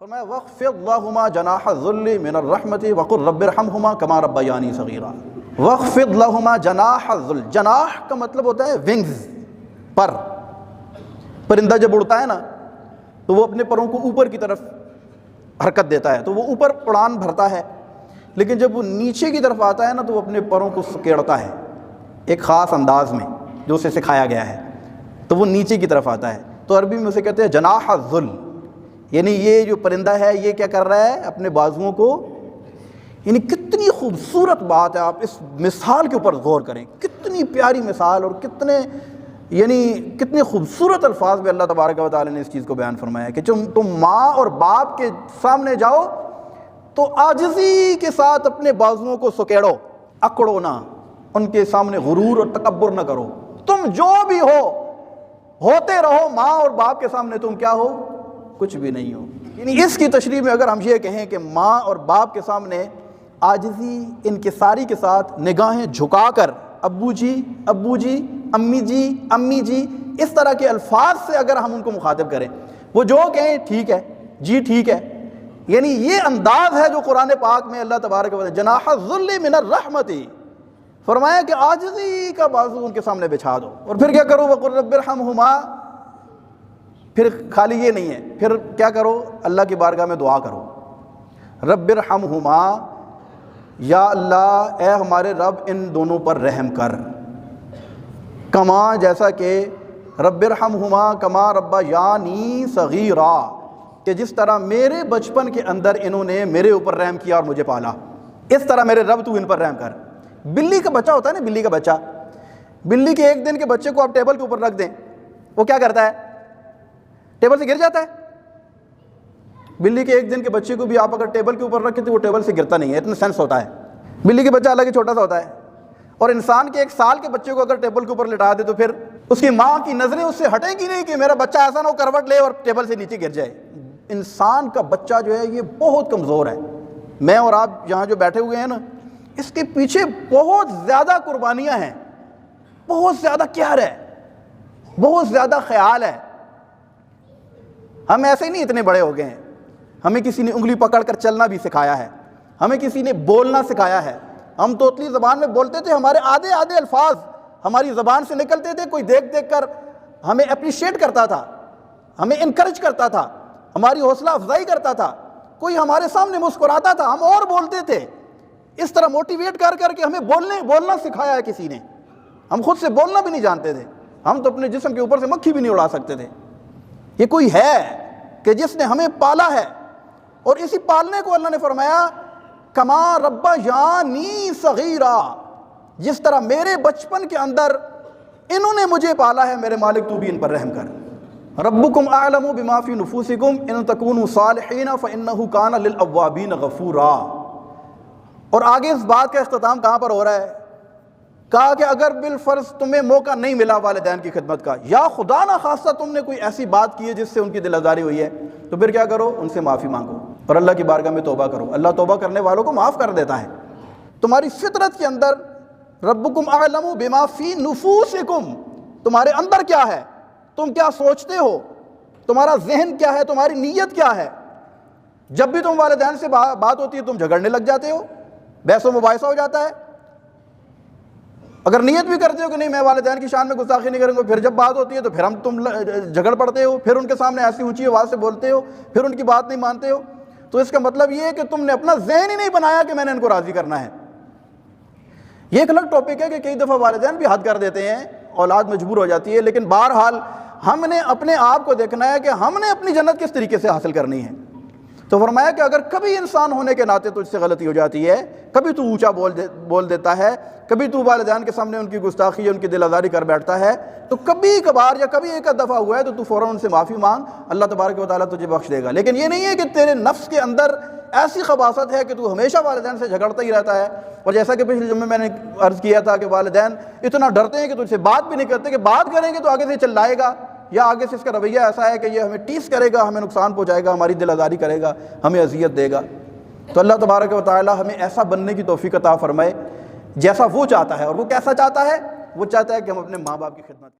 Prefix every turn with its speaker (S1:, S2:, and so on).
S1: فرمایا وَاخْفِضْ لَهُمَا جَنَاحَ الذُّلِّ مِنَ الرَّحْمَةِ وَقُلْ رَبِّ ارْحَمْهُمَا كَمَا رَبَّيَانِي صَغِيرًا۔ وَاخْفِضْ لَهُمَا جَنَاحَ الذُّلِّ، جناح کا مطلب ہوتا ہے ونگز، پر۔ پرندہ جب اڑتا ہے نا تو وہ اپنے پروں کو اوپر کی طرف حرکت دیتا ہے، تو وہ اوپر اڑان بھرتا ہے، لیکن جب وہ نیچے کی طرف آتا ہے نا تو وہ اپنے پروں کو سکیڑتا ہے ایک خاص انداز میں جو اسے سکھایا گیا ہے، تو وہ نیچے کی طرف آتا ہے۔ تو عربی میں اسے کہتے ہیں جناح الذل، یعنی یہ جو پرندہ ہے یہ کیا کر رہا ہے، اپنے بازوؤں کو، یعنی کتنی خوبصورت بات ہے، آپ اس مثال کے اوپر غور کریں، کتنی پیاری مثال، اور کتنے خوبصورت الفاظ میں اللہ تبارک و تعالی نے اس چیز کو بیان فرمایا کہ تم ماں اور باپ کے سامنے جاؤ تو عاجزی کے ساتھ اپنے بازوؤں کو سکیڑو، اکڑو نہ، ان کے سامنے غرور اور تکبر نہ کرو، تم جو بھی ہوتے رہو، ماں اور باپ کے سامنے تم کیا ہو، کچھ بھی نہیں ہو۔ یعنی اس کی تشریح میں اگر ہم یہ کہیں کہ ماں اور باپ کے سامنے عاجزی، انکساری کے ساتھ نگاہیں جھکا کر ابو جی ابو جی، امی جی امی جی، اس طرح کے الفاظ سے اگر ہم ان کو مخاطب کریں، وہ جو کہیں ٹھیک ہے جی ٹھیک ہے، یعنی یہ انداز ہے جو قرآن پاک میں اللہ تبارک و تعالی جناح الذل من الرحمۃ، فرمایا کہ عاجزی کا بازو ان کے سامنے بچھا دو، اور پھر کیا کرو، وقل رب ارحمہما، پھر خالی یہ نہیں ہے، پھر کیا کرو، اللہ کی بارگاہ میں دعا کرو، رب ارحمہما، یا اللہ اے ہمارے رب ان دونوں پر رحم کر، کما جیسا کہ رب ارحمہما کما ربیانی صغیرا، کہ جس طرح میرے بچپن کے اندر انہوں نے میرے اوپر رحم کیا اور مجھے پالا، اس طرح میرے رب تو ان پر رحم کر۔ بلی کا بچہ ہوتا ہے نا، بلی کا بچہ، بلی کے ایک دن کے بچے کو آپ ٹیبل کے اوپر رکھ دیں، وہ کیا کرتا ہے، ٹیبل سے گر جاتا ہے۔ بلی کے ایک دن کے بچے کو بھی آپ اگر ٹیبل کے اوپر رکھیں تو وہ ٹیبل سے گرتا نہیں ہے، اتنا سینس ہوتا ہے۔ بلی کے بچہ الگ ہی چھوٹا سا ہوتا ہے، اور انسان کے 1 سال کے بچے کو اگر ٹیبل کے اوپر لٹا دے تو پھر اس کی ماں کی نظریں اس سے ہٹیں گی نہیں کہ میرا بچہ ایسا نہ ہو کروٹ لے اور ٹیبل سے نیچے گر جائے۔ انسان کا بچہ جو ہے یہ بہت کمزور ہے، میں اور آپ یہاں جو بیٹھے ہوئے ہیں نا، اس کے پیچھے بہت زیادہ قربانیاں ہیں، بہت زیادہ کیئر ہے، بہت زیادہ خیال ہے۔ ہم ایسے ہی نہیں اتنے بڑے ہو گئے ہیں، ہمیں کسی نے انگلی پکڑ کر چلنا بھی سکھایا ہے، ہمیں کسی نے بولنا سکھایا ہے۔ ہم توتلی زبان میں بولتے تھے، ہمارے آدھے الفاظ ہماری زبان سے نکلتے تھے، کوئی دیکھ کر ہمیں اپریشیٹ کرتا تھا، ہمیں انکریج کرتا تھا، ہماری حوصلہ افزائی کرتا تھا، کوئی ہمارے سامنے مسکراتا تھا، ہم اور بولتے تھے۔ اس طرح موٹیویٹ کر کے ہمیں بولنا سکھایا ہے کسی نے، ہم خود سے بولنا بھی نہیں جانتے تھے، ہم تو اپنے جسم کے اوپر سے مکھی بھی نہیں اڑا سکتے تھے۔ یہ کوئی ہے کہ جس نے ہمیں پالا ہے، اور اسی پالنے کو اللہ نے فرمایا کما ربیانی صغیرا، جس طرح میرے بچپن کے اندر انہوں نے مجھے پالا ہے، میرے مالک تو بھی ان پر رحم کر۔ ربکم اعلم بما فی نفوسکم ان تکونوا صالحین فانہ کان للاوابین غفورا۔ اور آگے اس بات کا اختتام کہاں پر ہو رہا ہے، کہا کہ اگر بالفرض تمہیں موقع نہیں ملا والدین کی خدمت کا، یا خدا نہ خواستہ تم نے کوئی ایسی بات کی ہے جس سے ان کی دل آزاری ہوئی ہے، تو پھر کیا کرو، ان سے معافی مانگو اور اللہ کی بارگاہ میں توبہ کرو، اللہ توبہ کرنے والوں کو معاف کر دیتا ہے۔ تمہاری فطرت کے اندر ربکم اعلم بما فی نفوسکم، تمہارے اندر کیا ہے، تم کیا سوچتے ہو، تمہارا ذہن کیا ہے، تمہاری نیت کیا ہے۔ جب بھی تم والدین سے بات ہوتی ہے تم جھگڑنے لگ جاتے ہو، بحث و مباحثہ ہو جاتا ہے۔ اگر نیت بھی کرتے ہو کہ نہیں میں والدین کی شان میں گستاخی نہیں کروں گا، پھر جب بات ہوتی ہے تو پھر تم جھگڑ پڑتے ہو، پھر ان کے سامنے ایسی اونچی آواز سے بولتے ہو، پھر ان کی بات نہیں مانتے ہو۔ تو اس کا مطلب یہ ہے کہ تم نے اپنا ذہن ہی نہیں بنایا کہ میں نے ان کو راضی کرنا ہے۔ یہ ایک الگ ٹاپک ہے کہ کئی دفعہ والدین بھی حد کر دیتے ہیں، اولاد مجبور ہو جاتی ہے، لیکن بہرحال ہم نے اپنے آپ کو دیکھنا ہے کہ ہم نے اپنی جنت کس طریقے سے حاصل کرنی ہے۔ تو فرمایا کہ اگر کبھی انسان ہونے کے ناطے تجھ سے غلطی ہو جاتی ہے، کبھی تو اونچا بول دیتا ہے، کبھی تو والدین کے سامنے ان کی گستاخی یا ان کی دل آزاری کر بیٹھتا ہے، تو کبھی کبھار یا کبھی ایک دفعہ ہوا ہے تو فوراً ان سے معافی مانگ، اللہ تبارک و تعالیٰ تجھے بخش دے گا۔ لیکن یہ نہیں ہے کہ تیرے نفس کے اندر ایسی خباثت ہے کہ تو ہمیشہ والدین سے جھگڑتا ہی رہتا ہے۔ اور جیسا کہ پچھلے جمعے میں نے عرض کیا تھا کہ والدین اتنا ڈرتے ہیں کہ تجھ سے بات بھی نہیں کرتے، کہ بات کریں گے تو آگے سے چلائے گا، یا آگے سے اس کا رویہ ایسا ہے کہ یہ ہمیں ٹیس کرے گا، ہمیں نقصان پہنچائے گا، ہماری دل آزاری کرے گا، ہمیں اذیت دے گا۔ تو اللہ تبارک و تعالی ہمیں ایسا بننے کی توفیق عطا فرمائے جیسا وہ چاہتا ہے۔ اور وہ کیسا چاہتا ہے، وہ چاہتا ہے کہ ہم اپنے ماں باپ کی خدمت